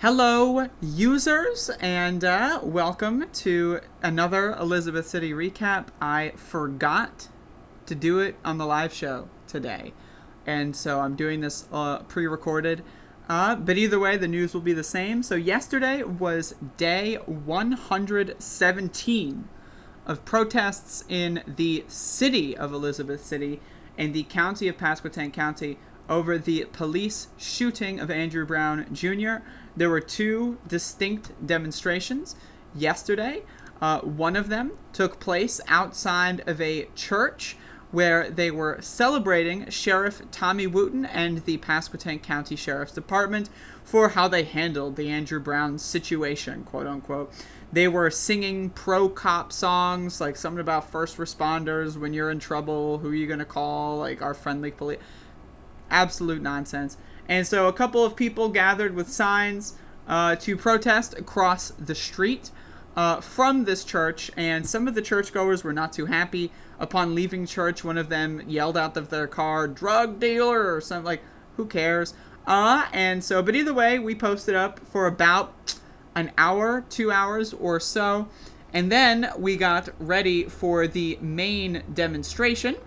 Hello, users, and welcome to another Elizabeth City recap. I forgot to do it on the live show today, and so I'm doing this pre-recorded. But either way, the news will be the same. So yesterday was day 117 of protests in the city of Elizabeth City and the county of Pasquotank County over the police shooting of Andrew Brown Jr. There were two distinct demonstrations yesterday. One of them took place outside of a church where they were celebrating Sheriff Tommy Wooten and the Pasquotank County Sheriff's Department for how they handled the Andrew Brown situation, quote unquote. They were singing pro-cop songs, like something about first responders, when you're in trouble, who are you going to call, like our friendly police. Absolute nonsense. And so a couple of people gathered with signs to protest across the street from this church, and some of the churchgoers were not too happy. Upon leaving church, one of them yelled out of their car, "Drug dealer," or something, like, who cares? And so, but either way, we posted up for about an hour, 2 hours or so, and then we got ready for the main demonstration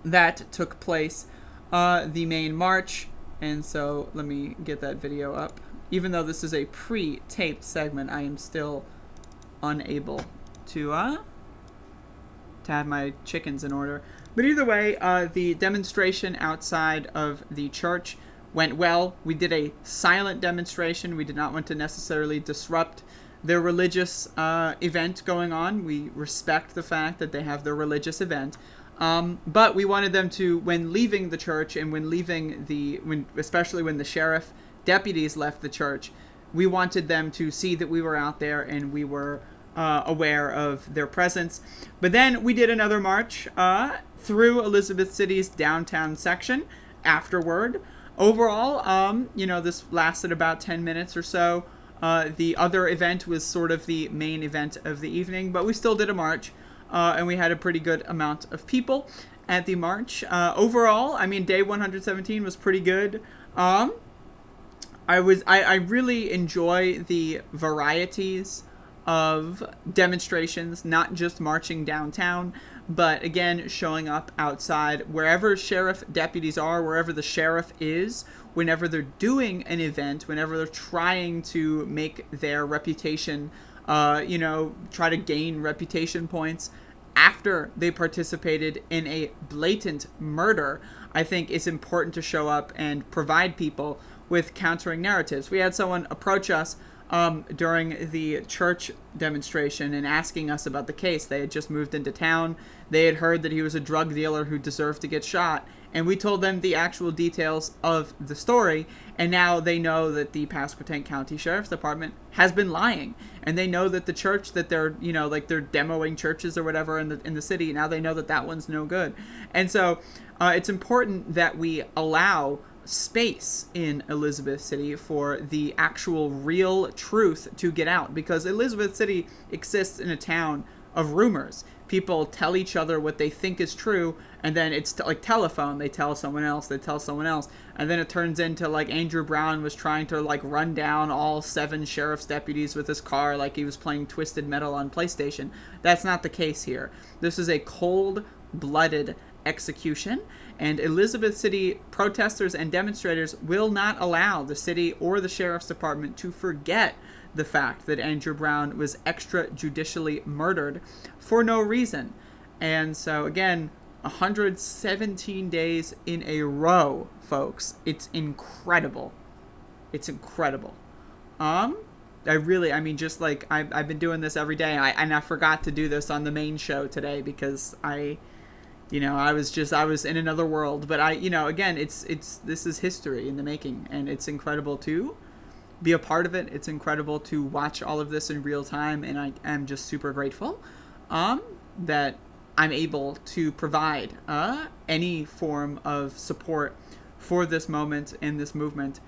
that took place, the main march. And so let me get that video up. Even though this is a pre-taped segment, I am still unable to have my chickens in order. But either way, the demonstration outside of the church went well. We did a silent demonstration. We did not want to necessarily disrupt their religious event going on. We respect the fact that they have their religious event. But we wanted them to, when leaving the church and when leaving especially when the sheriff deputies left the church, we wanted them to see that we were out there and we were aware of their presence. But then we did another march through Elizabeth City's downtown section afterward. Overall, this lasted about 10 minutes or so. The other event was sort of the main event of the evening, but we still did a march. And we had a pretty good amount of people at the march. Overall, I mean, day 117 was pretty good. I really enjoy the varieties of demonstrations, not just marching downtown, but again, showing up outside wherever sheriff deputies are, wherever the sheriff is, whenever they're doing an event, whenever they're trying to make their reputation try to gain reputation points after they participated in a blatant murder. I think it's important to show up and provide people with countering narratives. We had someone approach us during the church demonstration and asking us about the case. They had just moved into town. They had heard that he was a drug dealer who deserved to get shot. And we told them the actual details of the story, and now they know that the Pasquotank County Sheriff's Department has been lying, and they know that the church that they're, they're demoing churches or whatever in the city. Now they know that that one's no good, and so it's important that we allow space in Elizabeth City for the actual real truth to get out, because Elizabeth City exists in a town of rumors. People tell each other what they think is true, and then it's like telephone. They tell someone else, and then it turns into like Andrew Brown was trying to like run down all 7 sheriff's deputies with his car like he was playing Twisted Metal on PlayStation. That's not the case here. This is a cold-blooded execution, and Elizabeth City protesters and demonstrators will not allow the city or the sheriff's department to forget the fact that Andrew Brown was extrajudicially murdered for no reason. And so again, 117 days in a row, folks. It's incredible. It's incredible. I've been doing this every day, and I forgot to do this on the main show today because I was in another world. But this is history in the making, and it's incredible to be a part of it. It's incredible to watch all of this in real time, and I am just super grateful that I'm able to provide any form of support for this moment and this movement.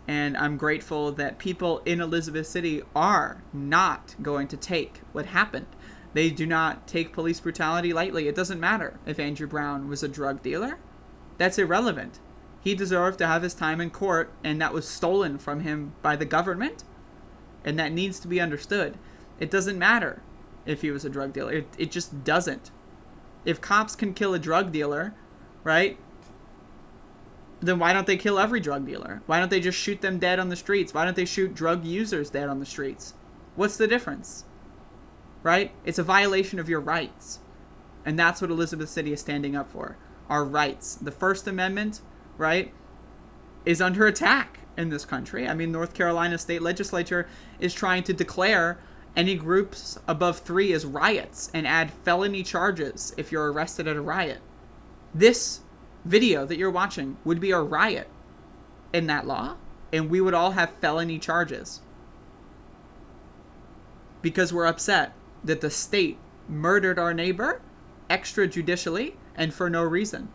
And I'm grateful that people in Elizabeth City are not going to take what happened. They do not take police brutality lightly. It doesn't matter if Andrew Brown was a drug dealer. That's irrelevant. He deserved to have his time in court, and that was stolen from him by the government. And that needs to be understood. It doesn't matter if he was a drug dealer. It just doesn't. If cops can kill a drug dealer, right, then why don't they kill every drug dealer? Why don't they just shoot them dead on the streets? Why don't they shoot drug users dead on the streets? What's the difference? Right? It's a violation of your rights. And that's what Elizabeth City is standing up for. Our rights. The First Amendment, right, is under attack in this country. I mean, North Carolina state legislature is trying to declare any groups above 3 as riots and add felony charges if you're arrested at a riot. This video that you're watching would be a riot in that law, and we would all have felony charges because we're upset that the state murdered our neighbor extrajudicially and for no reason.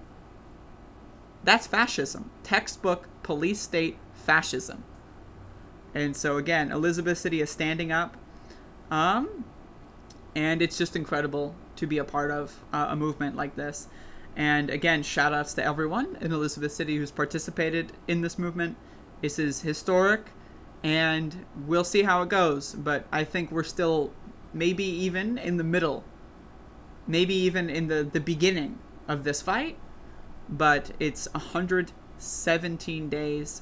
That's fascism. Textbook police state fascism. And so again, Elizabeth City is standing up. And it's just incredible to be a part of a movement like this. And again, shout outs to everyone in Elizabeth City who's participated in this movement. This is historic, and we'll see how it goes. But I think we're still maybe even in the middle, maybe even in the beginning of this fight. But it's 117 days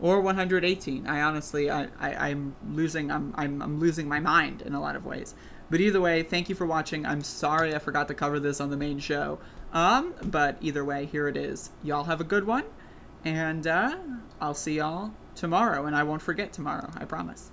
or 118. I honestly, I'm losing my mind in a lot of ways. But either way, thank you for watching. I'm sorry I forgot to cover this on the main show. But either way, here it is. Y'all have a good one, and I'll see y'all tomorrow, and I won't forget tomorrow, I promise.